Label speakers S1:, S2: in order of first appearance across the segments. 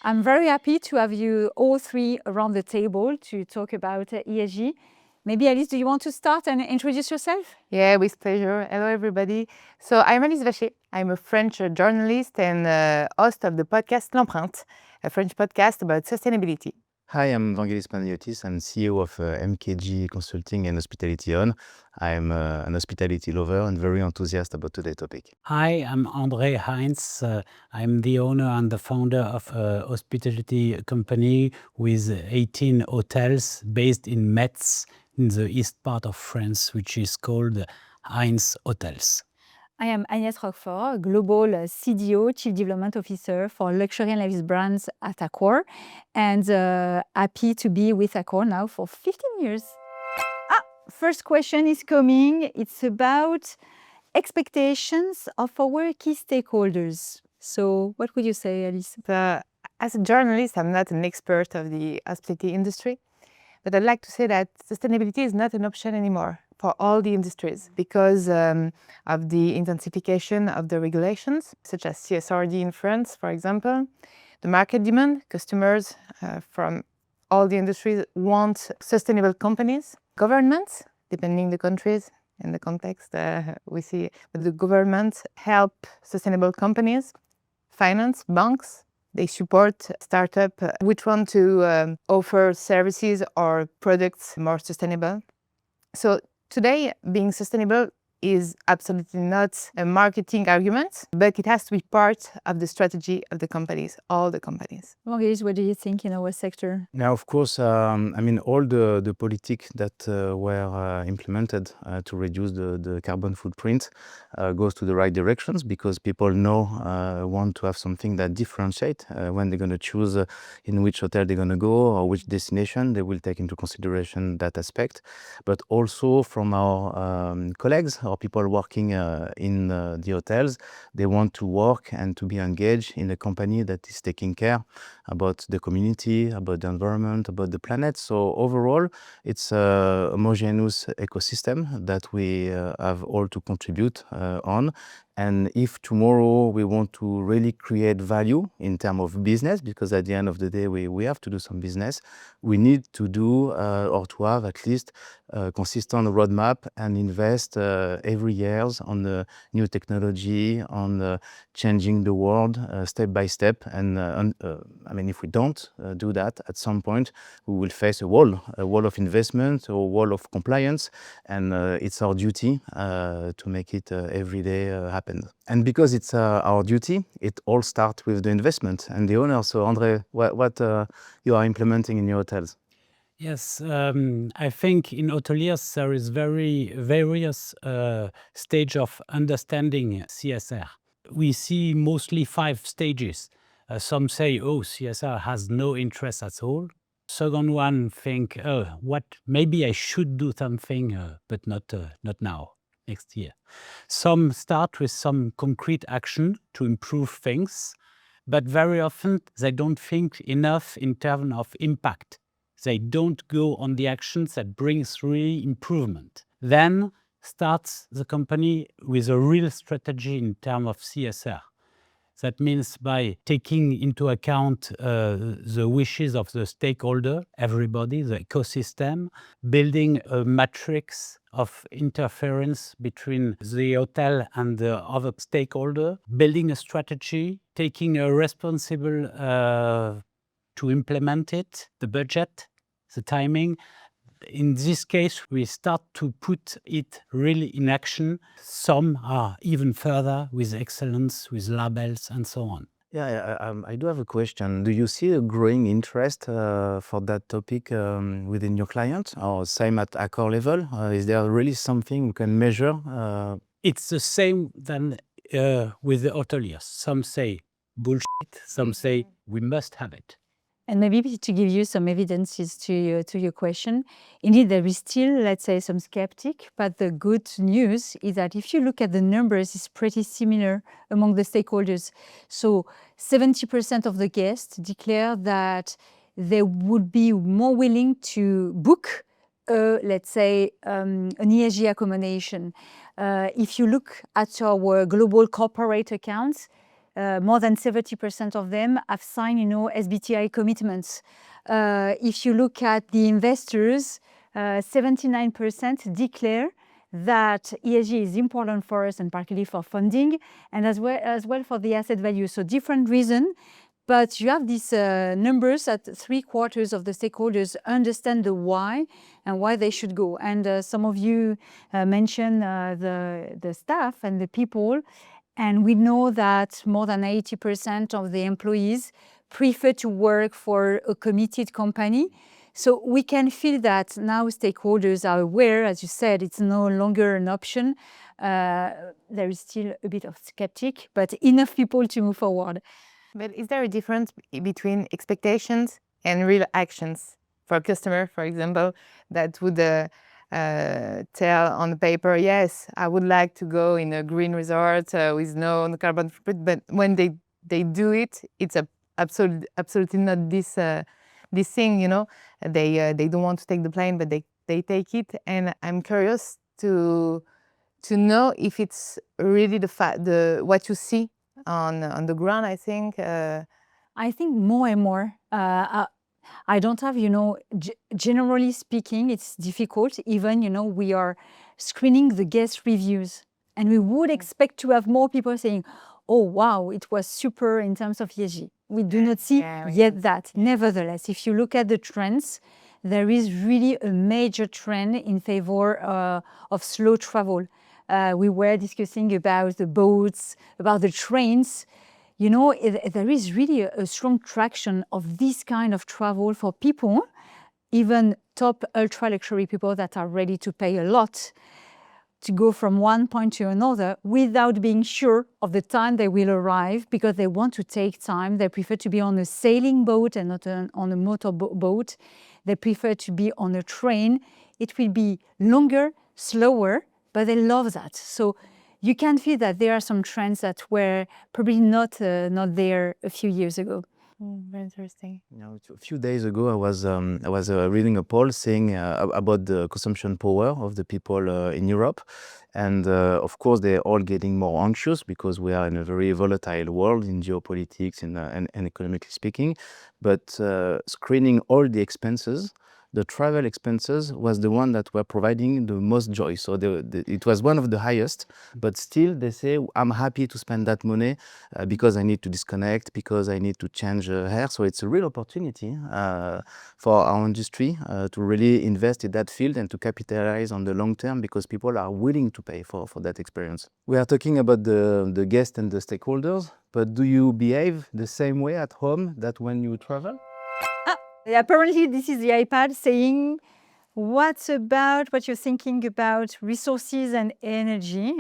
S1: I'm very happy to have you all three around the table to talk about ESG. Maybe Alice, do you want to start and introduce yourself?
S2: Yeah, with pleasure. Hello, everybody. So I'm Alice Vachet. I'm a French journalist and host of the podcast Longterm, a French podcast about sustainability.
S3: Hi, I'm Vanguelis Panayotis. I'm CEO of MKG Consulting and Hospitality ON. I'm an hospitality lover and very enthusiastic about today's topic.
S4: Hi, I'm André Heintz. I'm the owner and the founder of a hospitality company with 18 hotels based in Metz, in the east part of France, which is called Heintz Hotels.
S1: I am Agnès Roquefort, Global CDO, Chief Development Officer for Luxury and Lifestyle Brands at Accor, and happy to be with Accor now for 15 years. First question is coming. It's about expectations of our key stakeholders. So what would you say, Alice?
S2: As a journalist, I'm not an expert of the hospitality industry, but I'd like to say that sustainability is not an option anymore for all the industries because of the intensification of the regulations, such as CSRD in France, for example. The market demand, customers from all the industries want sustainable companies. Governments, depending the countries and the context we see, but the governments help sustainable companies. Finance, banks, they support startups which want to offer services or products more sustainable. So today, being sustainable is absolutely not a marketing argument, but it has to be part of the strategy of the companies, all the companies.
S1: Vangelis, what do you think in our sector?
S3: Now, of course, all the politics that were implemented to reduce the carbon footprint goes to the right directions because people now want to have something that differentiates when they're going to choose in which hotel they're going to go or which destination. They will take into consideration that aspect. But also from our colleagues or people working in the hotels, they want to work and to be engaged in a company that is taking care about the community, about the environment, about the planet. So overall, it's a homogeneous ecosystem that we have all to contribute on. And if tomorrow we want to really create value in terms of business, because at the end of the day we have to do some business, we need to do or to have at least a consistent roadmap and invest every year on the new technology, on changing the world step by step. And if we don't do that, at some point we will face a wall of investment or a wall of compliance, and it's our duty to make it every day happen. And because it's our duty, it all starts with the investment and the owner. So André, what you are implementing in your hotels?
S4: Yes, I think in hoteliers there is various stage of understanding CSR. We see mostly 5 stages. Some say, oh, CSR has no interest at all. Second one think, maybe I should do something, but not now, next year. Some start with some concrete action to improve things, but very often they don't think enough in terms of impact. They don't go on the actions that brings really improvement. Then starts the company with a real strategy in terms of CSR. That means by taking into account the wishes of the stakeholder, everybody, the ecosystem, building a matrix of interference between the hotel and the other stakeholder, building a strategy, taking a responsible to implement it, the budget, the timing. In this case, we start to put it really in action. Some are even further with excellence, with labels and so on.
S3: Yeah, I do have a question. Do you see a growing interest for that topic within your clients, or same at Accor level? Is there really something we can measure?
S4: It's the same than with the hoteliers. Some say bullshit, some say we must have it.
S1: And maybe to give you some evidences to your question, indeed there is still, let's say, some skeptic, but the good news is that if you look at the numbers, it's pretty similar among the stakeholders. So 70% of the guests declare that they would be more willing to book, let's say, an ESG accommodation. If you look at our global corporate accounts, more than 70% of them have signed, SBTi commitments. If you look at the investors, 79% declare that ESG is important for us, and particularly for funding, and as well for the asset value. So different reason, but you have these numbers that 3/4 of the stakeholders understand the why and why they should go. And some of you mentioned the staff and the people, and we know that more than 80% of the employees prefer to work for a committed company. So we can feel that now stakeholders are aware, as you said, it's no longer an option. There is still a bit of skeptic, but enough people to move forward.
S2: But is there a difference between expectations and real actions? For a customer, for example, that would tell on the paper, yes, I would like to go in a green resort with no carbon footprint, but when they do it, it's absolutely not this thing, They don't want to take the plane, but they take it. And I'm curious to know if it's really what you see on the ground, I think.
S1: I think more and more. I don't have, generally speaking, it's difficult. Even, we are screening the guest reviews, and we would expect to have more people saying, oh, wow, it was super in terms of ESG. We do not see yet that. Nevertheless, if you look at the trends, there is really a major trend in favor of slow travel. We were discussing about the boats, about the trains. There is really a strong traction of this kind of travel for people, even top ultra-luxury people that are ready to pay a lot to go from one point to another without being sure of the time they will arrive, because they want to take time. They prefer to be on a sailing boat and not on a motor boat. They prefer to be on a train. It will be longer, slower, but they love that. So you can feel that there are some trends that were probably not there a few years ago.
S2: Very interesting.
S3: A few days ago, I was reading a poll saying about the consumption power of the people in Europe, and of course they're all getting more anxious because we are in a very volatile world in geopolitics and economically speaking. But screening all the expenses, the travel expenses was the one that were providing the most joy. So it was one of the highest, but still they say, I'm happy to spend that money because I need to disconnect, because I need to change hair. So it's a real opportunity for our industry to really invest in that field and to capitalize on the long term, because people are willing to pay for that experience. We are talking about the guests and the stakeholders, but do you behave the same way at home that when you travel?
S1: Apparently, this is the iPad saying, what you're thinking about resources and energy?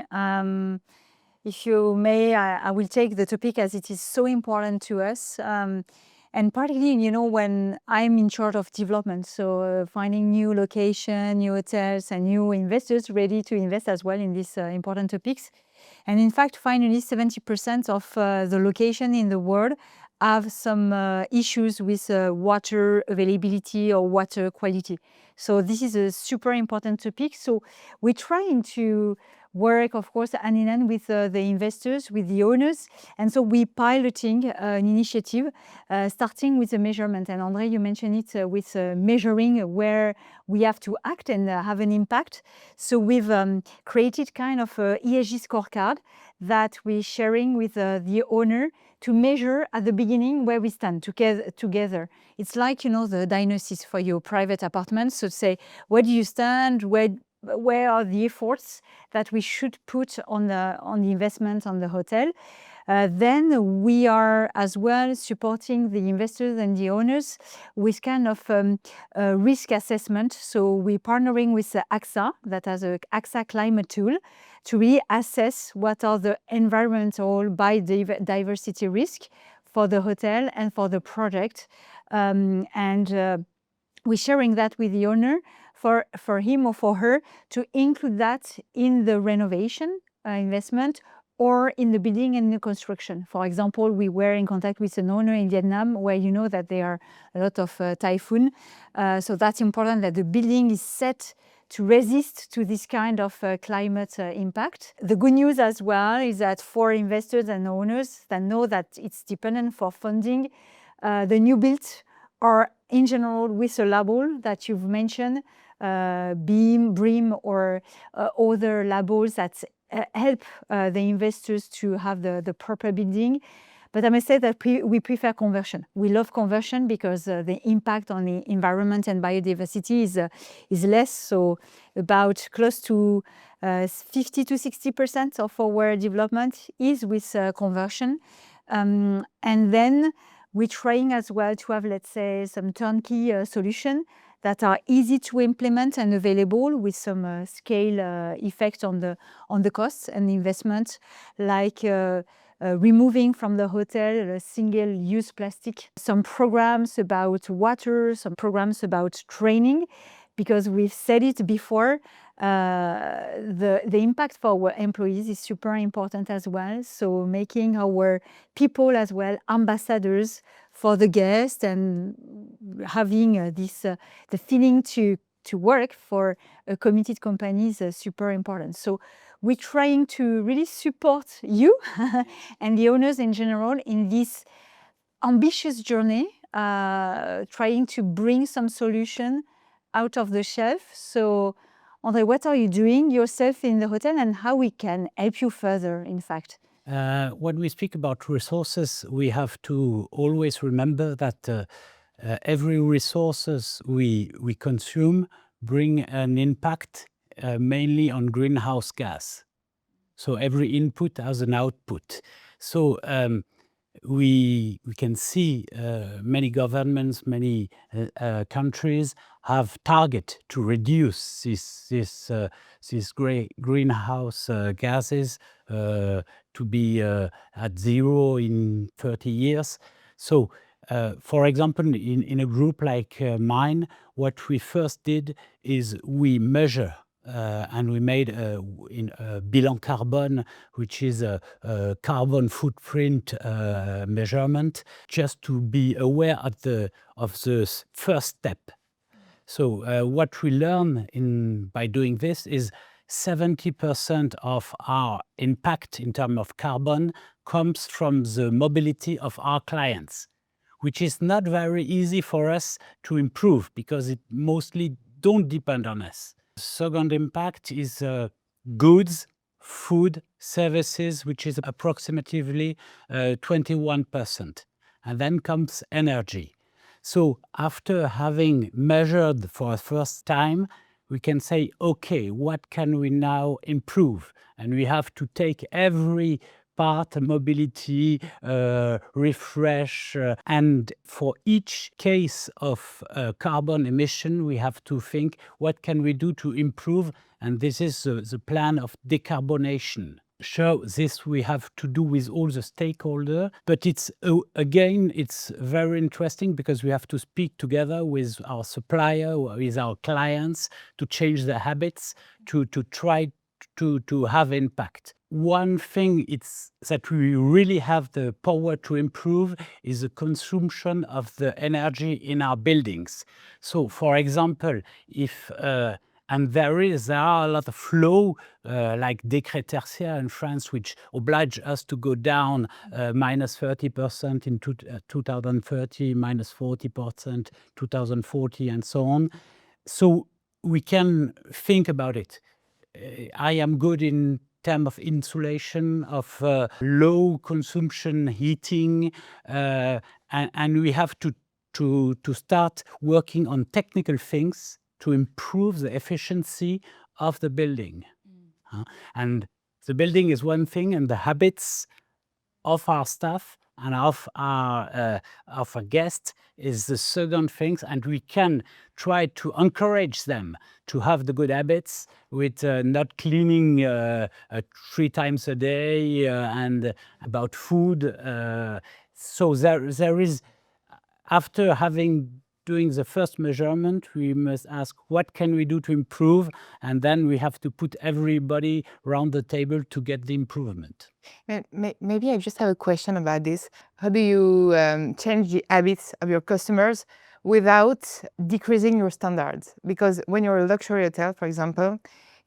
S1: If you may, I will take the topic as it is so important to us. And particularly, when I'm in charge of development, so finding new location, new hotels, and new investors ready to invest as well in these important topics. And in fact, finally, 70% of the location in the world have some issues with water availability or water quality. So this is a super important topic. So we're trying to work, of course, hand in hand with the investors, with the owners. And so we're piloting an initiative starting with the measurement. And André, you mentioned it with measuring where we have to act and have an impact. So we've created kind of a ESG scorecard that we're sharing with the owner to measure at the beginning where we stand together. It's like, the diagnosis for your private apartment. So say, where do you stand? Where are the efforts that we should put on the investment on the hotel? Then we are as well supporting the investors and the owners with kind of risk assessment. So we're partnering with AXA, that has a AXA climate tool, to really assess what are the environmental biodiversity risk for the hotel and for the project. And we're sharing that with the owner for him or for her to include that in the renovation investment or in the building and the construction. For example, we were in contact with an owner in Vietnam where you know that there are a lot of typhoon. So that's important that the building is set to resist to this kind of climate impact. The good news as well is that for investors and owners that know that it's dependent for funding, the new builds are in general with a label that you've mentioned, BEAM, BREEAM, or other labels that help the investors to have the proper building. But I must say that we prefer conversion. We love conversion because the impact on the environment and biodiversity is less. So about close to 50 to 60% of our development is with conversion. And then we're trying as well to have, let's say, some turnkey solution that are easy to implement and available with some scale effect on the costs and investment, like removing from the hotel single-use plastic, some programs about water, some programs about training, because we've said it before, the impact for our employees is super important as well. So making our people as well ambassadors for the guests and having the feeling to work for a committed company is super important. So we're trying to really support you and the owners in general in this ambitious journey, trying to bring some solution out of the shelf. So, André, what are you doing yourself in the hotel and how we can help you further, in fact?
S4: When we speak about resources, we have to always remember that every resources we consume bring an impact mainly on greenhouse gas. So every input has an output. So we can see many governments, many countries have target to reduce these greenhouse gases to be at zero in 30 years. So for example, in a group like mine, what we first did is we measure and we made a bilan carbone, which is a carbon footprint measurement, just to be aware of the first step. So what we learn by doing this is 70% of our impact in terms of carbon comes from the mobility of our clients, which is not very easy for us to improve because it mostly don't depend on us. Second impact is goods, food, services, which is approximately 21%. And then comes energy. So after having measured for the first time, we can say, okay, what can we now improve? And we have to take every part, mobility, refresh, and for each case of carbon emission, we have to think, what can we do to improve? And this is the plan of decarbonation. Sure, this we have to do with all the stakeholders, but it's again, it's very interesting because we have to speak together with our supplier, with our clients, to change their habits, to try to have impact. One thing that we really have the power to improve is the consumption of the energy in our buildings. So, for example, if and there are a lot of laws like Décret tertiaire in France, which oblige us to go down minus 30% in 2030, minus 40%, 2040, and so on. So we can think about it. I am good in terms of insulation, of low consumption heating, and we have to start working on technical things to improve the efficiency of the building. And the building is one thing, and the habits of our staff and of our guests is the second thing, and we can try to encourage them to have the good habits with not cleaning 3 times a day and about food. So there is, after doing the first measurement, we must ask what can we do to improve, and then we have to put everybody around the table to get the improvement.
S2: Maybe I just have a question about this. How do you change the habits of your customers without decreasing your standards. Because when you're a luxury hotel, for example,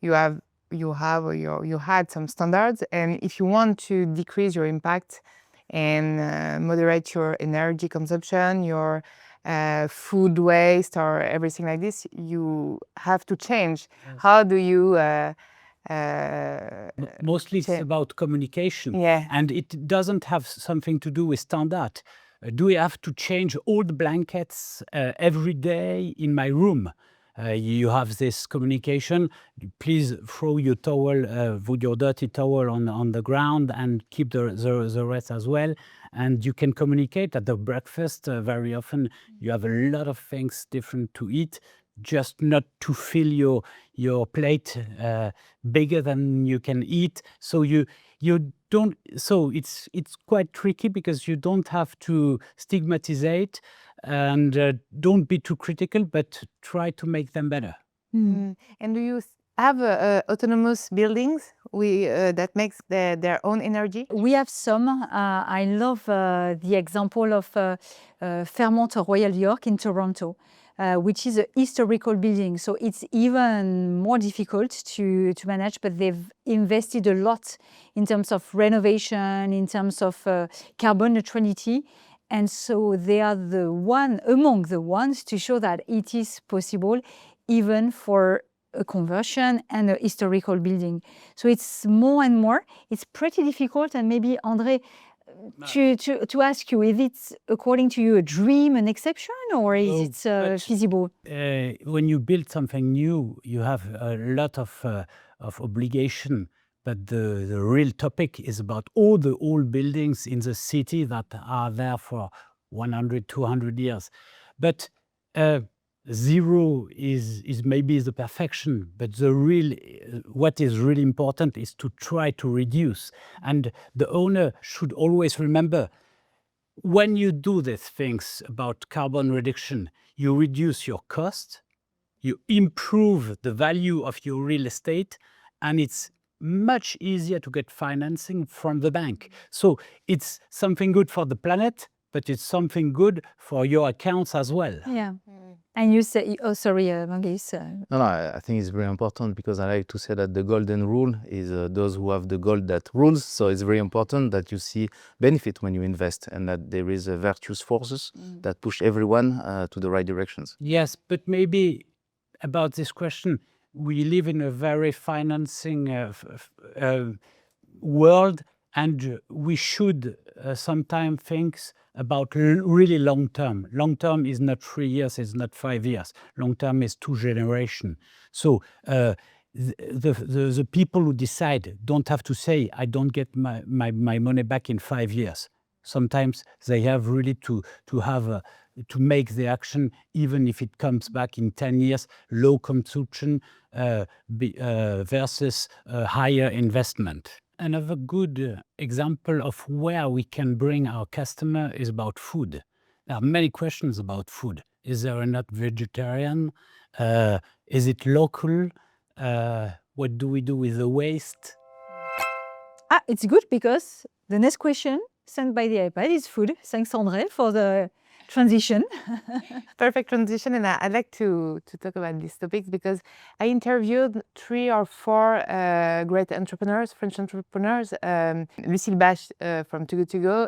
S2: you had some standards, and if you want to decrease your impact and moderate your energy consumption, your food waste or everything like this, you have to change.
S4: Yes.
S2: How do you
S4: Mostly it's about communication.
S2: Yeah.
S4: And it doesn't have something to do with standard. Do we have to change all the blankets every day in my room? You have this communication. Please throw your towel, your dirty towel on the ground and keep the rest as well. And you can communicate at the breakfast. Very often you have a lot of things different to eat, just not to fill your plate bigger than you can eat. So you don't. So it's quite tricky because you don't have to stigmatize and don't be too critical, but try to make them better.
S2: And do you have autonomous buildings that makes their own energy?
S1: We have some. I love the example of Fairmont Royal York in Toronto, which is a historical building. So it's even more difficult to manage, but they've invested a lot in terms of renovation, in terms of carbon neutrality. And so they are among the ones to show that it is possible even for a conversion and a historical building. So it's more and more. It's pretty difficult, and maybe André, to ask you, is it according to you a dream, an exception, or is it feasible?
S4: When you build something new, you have a lot of obligation. But the real topic is about all the old buildings in the city that are there for 100, 200 years. But zero is maybe the perfection, but what is really important is to try to reduce. And the owner should always remember, when you do these things about carbon reduction, you reduce your cost, you improve the value of your real estate, and it's much easier to get financing from the bank. So it's something good for the planet, but it's something good for your accounts as well.
S1: Yeah. And you say, oh, sorry, Vangelis.
S3: No, I think it's very important, because I like to say that the golden rule is those who have the gold that rules. So it's very important that you see benefit when you invest, and that there is virtuous forces that push everyone to the right directions.
S4: Yes, but maybe about this question, we live in a very financing world, and we should sometimes think about really long term. Long term is not 3 years, it's not 5 years. Long term is 2 generations. So the people who decide don't have to say, I don't get my money back in 5 years. Sometimes they have really to make the action, even if it comes back in 10 years, low consumption versus higher investment. Another good example of where we can bring our customer is about food. There are many questions about food. Is there enough vegetarian? Is it local? What do we do with the waste?
S1: It's good, because the next question sent by the iPad is food. Thanks, André, for the transition.
S2: Perfect transition, and I'd like to talk about these topics because I interviewed 3 or 4 great entrepreneurs, French entrepreneurs, Lucille Bach from Too Good To Go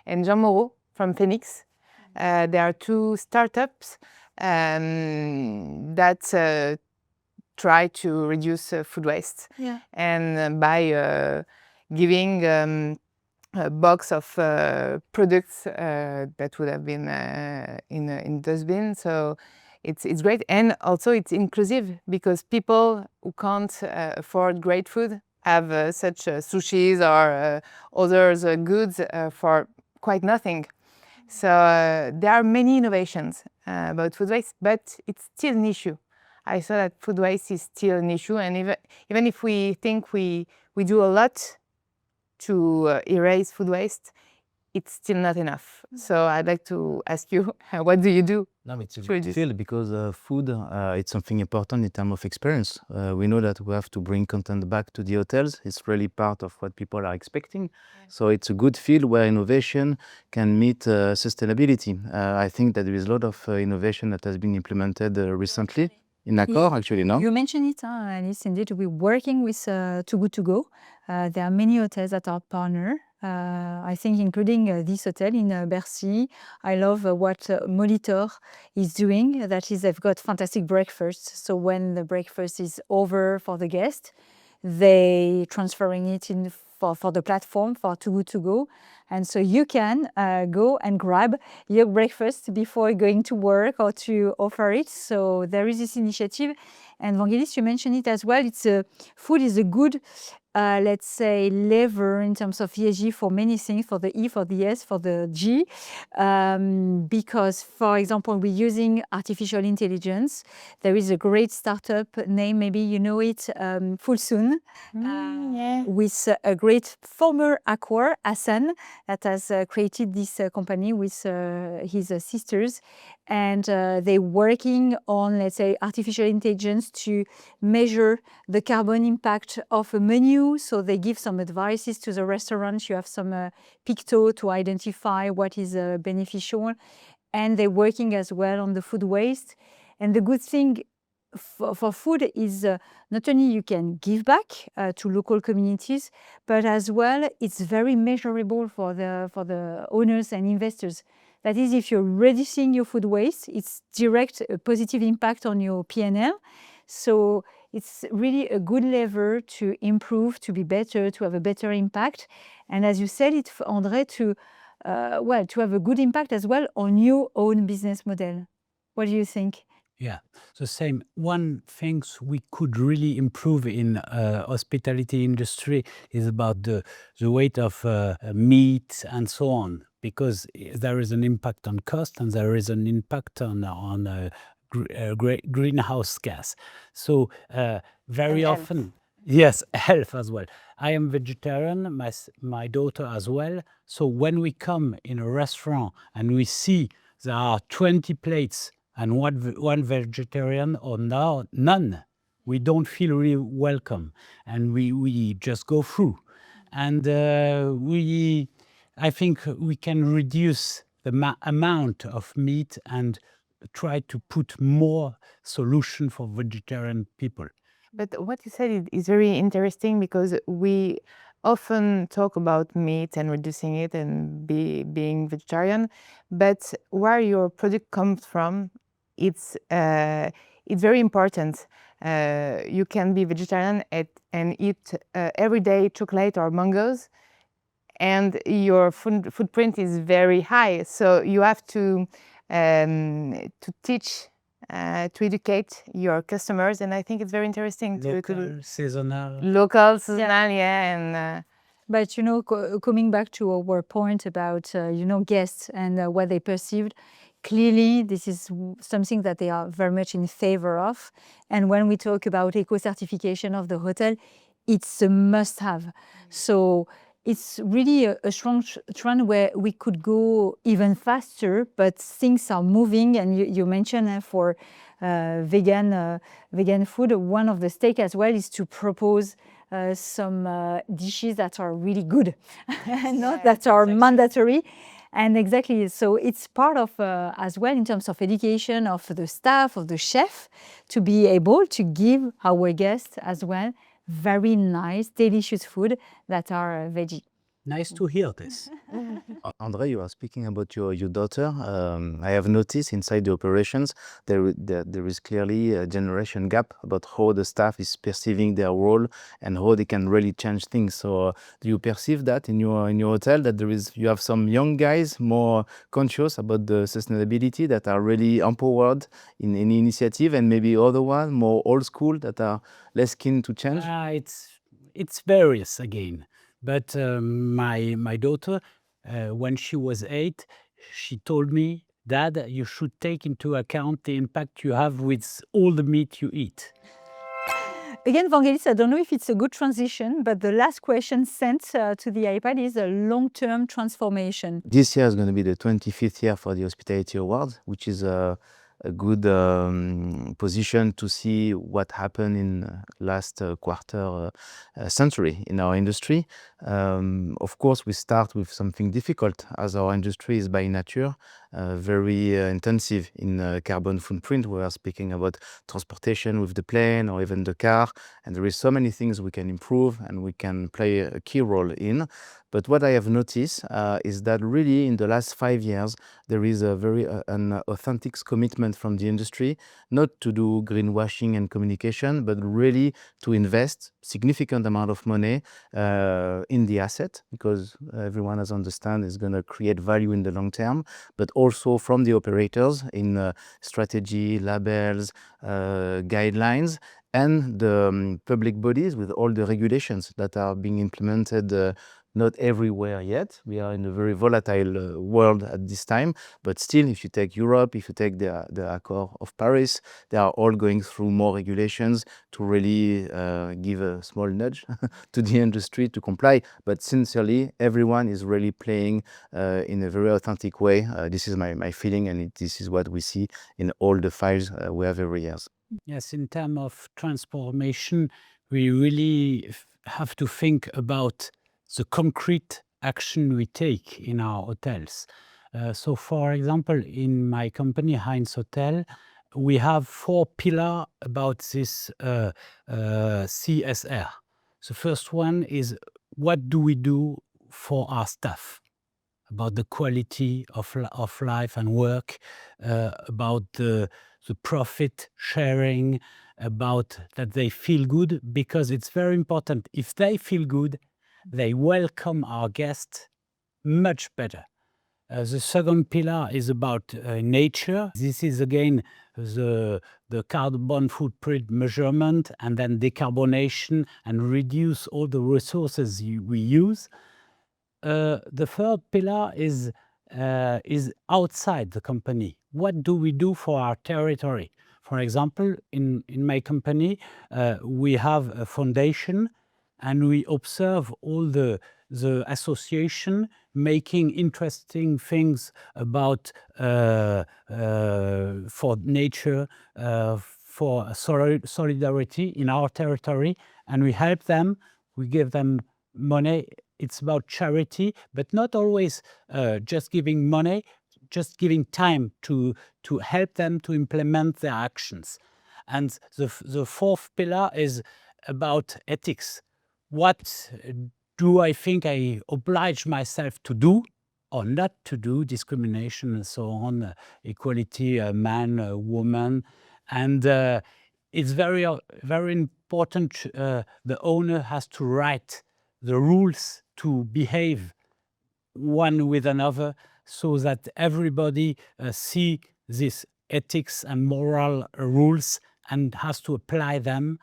S2: and Jean Moreau from Phoenix. There are 2 startups that try to reduce food waste.
S1: Yeah.
S2: And by giving a box of products that would have been in dustbin. So it's great, and also it's inclusive, because people who can't afford great food have such sushis or other goods for quite nothing. So there are many innovations about food waste, but it's still an issue. I saw that food waste is still an issue, and even if we think we do a lot to erase food waste, it's still not enough. So I'd like to ask you, what do you do?
S3: No, it's a
S2: Sure,
S3: good
S2: just-
S3: field because food, it's something important in terms of experience. We know that we have to bring content back to the hotels. It's really part of what people are expecting. So it's a good field where innovation can meet sustainability. I think that there is a lot of innovation that has been implemented recently in Accor, actually, no?
S1: You mentioned it, Alice. Indeed, we're working with Too Good To Go. There are many hotels that are partner. I think including this hotel in Bercy. I love what Molitor is doing. That is, they've got fantastic breakfasts. So when the breakfast is over for the guest, they transferring it in for the platform for Too Good To Go. And so you can go and grab your breakfast before going to work or to offer it. So there is this initiative. And Vangelis, you mentioned it as well. It's food is a good, let's say, lever in terms of ESG for many things, for the E, for the S, for the G. Because, for example, we're using artificial intelligence. There is a great startup name, maybe you know it, Full Soon,
S2: yeah.
S1: with a great former Accor, Hassan, that has created this company with his sisters. And they're working on, let's say, artificial intelligence to measure the carbon impact of a menu. So they give some advices to the restaurants. You have some picto to identify what is beneficial. And they're working as well on the food waste. And the good thing for food is not only you can give back to local communities, but as well it's very measurable for the owners and investors. That is, if you're reducing your food waste, it's direct positive impact on your P&L. So it's really a good lever to improve, to be better, to have a better impact. And as you said it, André, to have a good impact as well on your own business model. What do you think?
S4: Yeah, the same. One things we could really improve in hospitality industry is about the weight of meat and so on, because there is an impact on cost and there is an impact on greenhouse gas. So very
S2: And
S4: often, yes, health as well. I am vegetarian, my daughter as well. So when we come in a restaurant and we see there are 20 plates and one vegetarian or none, we don't feel really welcome, and we just go through. And I think we can reduce the amount of meat and try to put more solution for vegetarian people.
S2: But what you said is very interesting, because we often talk about meat and reducing it and being vegetarian, but where your product comes from, it's very important. You can be vegetarian and eat every day chocolate or mangoes, and your footprint is very high. So you have to teach, to educate your customers, and I think it's very interesting
S4: Local, seasonal.
S2: local, seasonal, yeah, and
S1: But you know, coming back to our point about guests and what they perceived, clearly this is something that they are very much in favor of. And when we talk about eco-certification of the hotel, it's a must-have. So it's really a strong trend where we could go even faster, but things are moving. And you mentioned for vegan food, one of the stake as well is to propose some dishes that are really good, not that are mandatory. And exactly, so it's part of as well in terms of education of the staff, of the chef, to be able to give our guests as well very nice, delicious food that are veggie.
S4: Nice to hear this.
S3: André, you are speaking about your daughter. I have noticed inside the operations there is clearly a generation gap about how the staff is perceiving their role and how they can really change things. So do you perceive that in your hotel, that you have some young guys more conscious about the sustainability, that are really empowered in any initiative, and maybe other ones more old school that are less keen to change?
S4: It's various again. But my daughter, when she was 8, she told me, "Dad, you should take into account the impact you have with all the meat you eat."
S1: Again, Vangelis, I don't know if it's a good transition, but the last question sent to the iPad is a long-term transformation.
S3: This year is going to be the 25th year for the Hospitality Award, which is a good position to see what happened in last quarter century in our industry. Of course, we start with something difficult, as our industry is by nature very intensive in carbon footprint. We are speaking about transportation with the plane or even the car, and there is so many things we can improve and we can play a key role in. But what I have noticed is that really in the last 5 years, there is a very an authentic commitment from the industry, not to do greenwashing and communication, but really to invest significant amount of money in the asset, because everyone has understand is going to create value in the long term, but also from the operators in strategy, labels, guidelines, and the public bodies with all the regulations that are being implemented not everywhere yet. We are in a very volatile world at this time, but still, if you take Europe, if you take the Accor of Paris, they are all going through more regulations to really give a small nudge to the industry to comply. But sincerely, everyone is really playing in a very authentic way. This is my feeling, and this is what we see in all the files we have every year.
S4: Yes, in terms of transformation, we really have to think about the concrete action we take in our hotels. So, for example, in my company, Heintz Hotel, we have 4 pillars about this CSR. The first one is, what do we do for our staff? About the quality of life and work, about the profit sharing, about that they feel good, because it's very important. If they feel good, they welcome our guests much better. The second pillar is about nature. This is again the carbon footprint measurement, and then decarbonation and reduce all the resources we use. The third pillar is outside the company. What do we do for our territory? For example, in my company, we have a foundation, and we observe all the association making interesting things about for nature, for solidarity in our territory, and we help them. We give them money. It's about charity, but not always just giving money, just giving time to help them to implement their actions. And the fourth pillar is about ethics. What do I think I oblige myself to do or not to do? Discrimination and so on, equality, man, woman. And it's very, very important. The owner has to write the rules to behave one with another, so that everybody see these ethics and moral rules and has to apply them.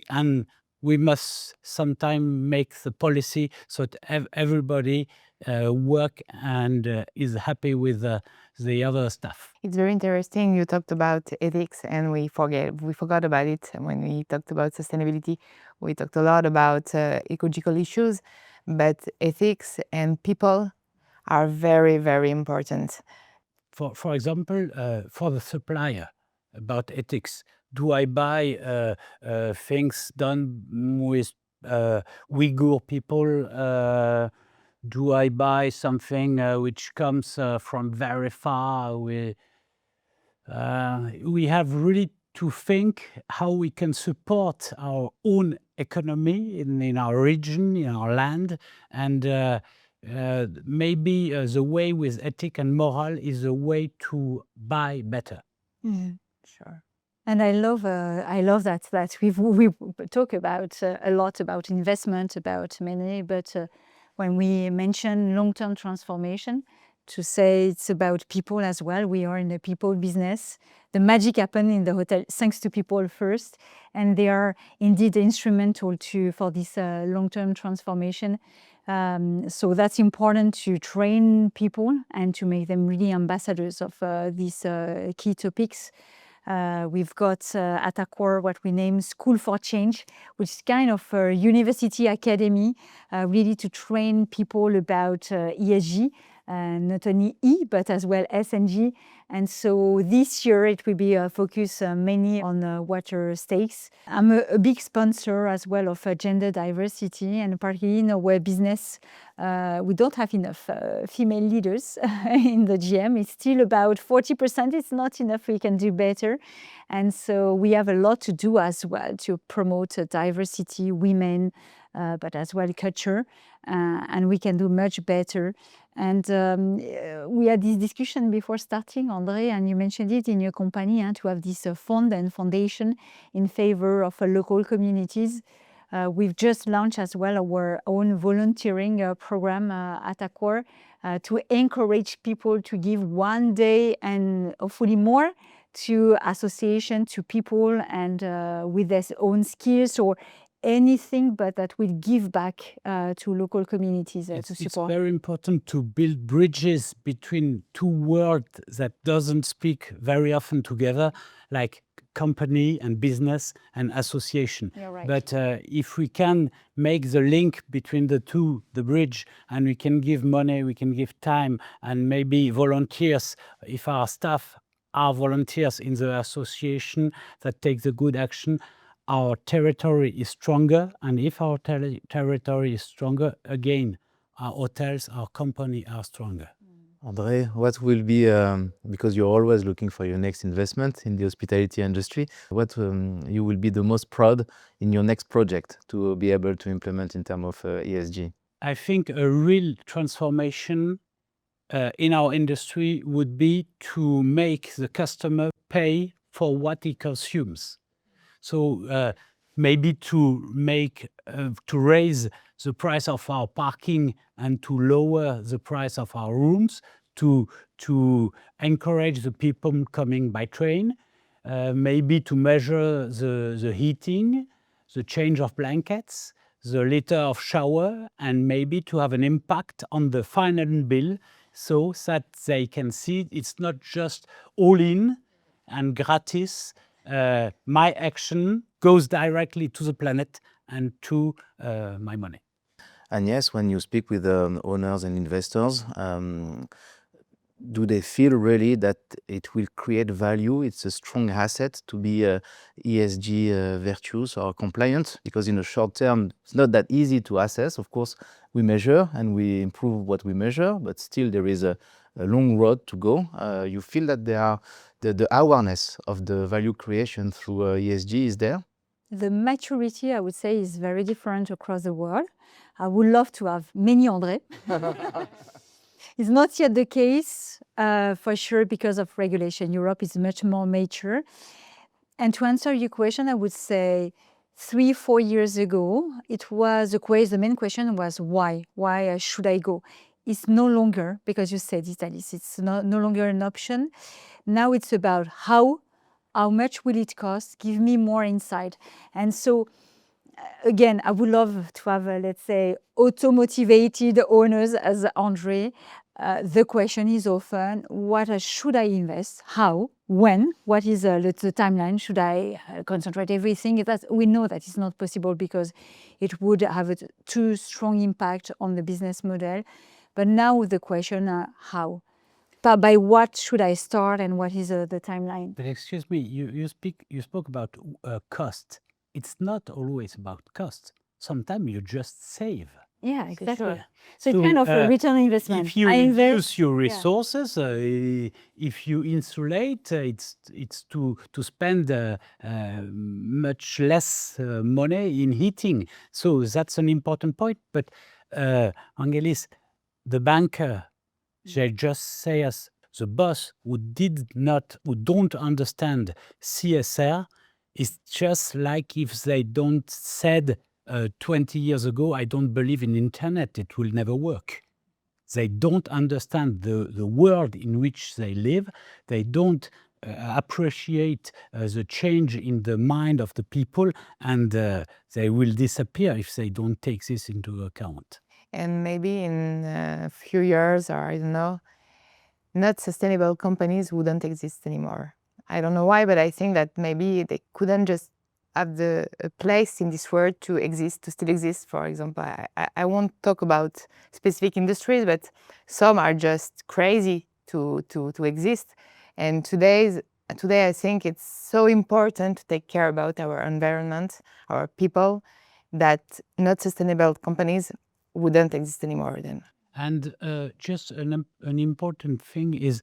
S4: And we must sometimes make the policy so that everybody work and is happy with the other stuff.
S2: It's very interesting. You talked about ethics, and we forgot about it when we talked about sustainability. We talked a lot about ecological issues, but ethics and people are very, very important.
S4: For example, for the supplier, about ethics, do I buy things done with Uyghur people? Do I buy something which comes from very far? We have really to think how we can support our own economy in our region, in our land, and maybe the way with ethic and moral is a way to buy better.
S2: Sure.
S1: And I love that we talk about a lot about investment, about money, but when we mention long-term transformation, to say it's about people as well. We are in a people business. The magic happens in the hotel thanks to people first, and they are indeed instrumental for this long-term transformation. So that's important to train people and to make them really ambassadors of these key topics. We've got at Accor what we name School for Change, which is kind of a university academy, really to train people about ESG, not only E, but as well S and G. And so this year it will be a focus mainly on water stakes. I'm a big sponsor as well of gender diversity, and particularly in our business, we don't have enough female leaders in the GM. It's still about 40%. It's not enough. We can do better. And so we have a lot to do as well to promote diversity, women, but as well culture. And we can do much better. And we had this discussion before starting, André, and you mentioned it in your company, to have this fund and foundation in favor of local communities. We've just launched as well our own volunteering program at Accor to encourage people to give one day and hopefully more to association, to people, and with their own skills or anything but that will give back to local communities to support.
S4: It's very important to build bridges between two worlds that doesn't speak very often together, like company and business and association.
S1: You're right.
S4: But if we can make the link between the two, the bridge, and we can give money, we can give time, and maybe volunteers, if our staff are volunteers in the association that take the good action, our territory is stronger, and if our territory is stronger, again, our hotels, our company are stronger.
S3: André, what will be, because you're always looking for your next investment in the hospitality industry, what you will be the most proud in your next project to be able to implement in terms of ESG?
S4: I think a real transformation in our industry would be to make the customer pay for what he consumes. So maybe to raise the price of our parking and to lower the price of our rooms, to encourage the people coming by train, maybe to measure the heating, the change of blankets, the liter of shower, and maybe to have an impact on the final bill so that they can see it's not just all in and gratis. My action goes directly to the planet and to my money.
S3: Agnès, when you speak with owners and investors, do they feel really that it will create value? It's a strong asset to be ESG virtuous or compliant? Because in the short term, it's not that easy to assess. Of course, we measure and we improve what we measure, but still there is a long road to go. You feel that there are the awareness of the value creation through ESG is there?
S1: The maturity, I would say, is very different across the world. I would love to have many André. It's not yet the case, for sure, because of regulation. Europe is much more mature. And to answer your question, I would say 3-4 years ago, it was the main question was why? Why should I go? It's no longer, because you said it, Alice, it's no longer an option. Now it's about how much will it cost? Give me more insight. And so, again, I would love to have, let's say, auto-motivated owners as André. The question is often, what should I invest? How? When? What is the timeline? Should I concentrate everything? We know that it's not possible because it would have a too strong impact on the business model. But now the question, how? By what should I start and what is the timeline?
S4: But excuse me, you spoke about cost. It's not always about cost. Sometimes you just save.
S1: Yeah, exactly. So it's kind of a return on investment.
S4: If you reduce your resources, if you insulate, it's to spend much less money in heating. So that's an important point. But Vangelis, the banker, they just say as the boss who don't understand CSR is just like if they don't said 20 years ago, I don't believe in internet, it will never work. They don't understand the world in which they live. They don't appreciate the change in the mind of the people, and they will disappear if they don't take this into account.
S2: And maybe in a few years, or I don't know, not sustainable companies wouldn't exist anymore. I don't know why, but I think that maybe they couldn't just have a place in this world to exist, to still exist. For example, I won't talk about specific industries, but some are just crazy to exist. And today I think it's so important to take care about our environment, our people, that not sustainable companies wouldn't exist anymore then.
S4: And just an important thing is,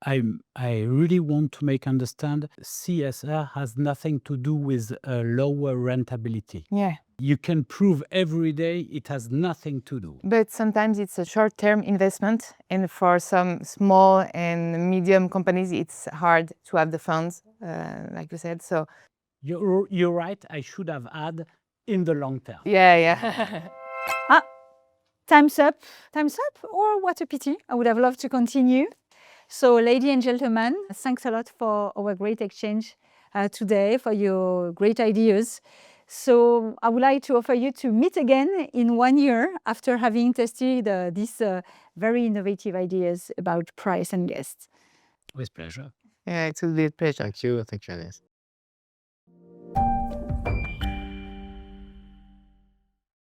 S4: I really want to make understand CSR has nothing to do with lower rentability.
S2: Yeah.
S4: You can prove every day it has nothing to do.
S2: But sometimes it's a short-term investment, and for some small and medium companies, it's hard to have the funds, like you said. So
S4: You're right. I should have added in the long term.
S2: yeah.
S1: Time's up. Time's up, or what a pity. I would have loved to continue. So, ladies and gentlemen, thanks a lot for our great exchange today, for your great ideas. So, I would like to offer you to meet again in 1 year after having tested these very innovative ideas about price and guests.
S4: With pleasure.
S2: Yeah, it will be a pleasure.
S3: Thank you, Agnès.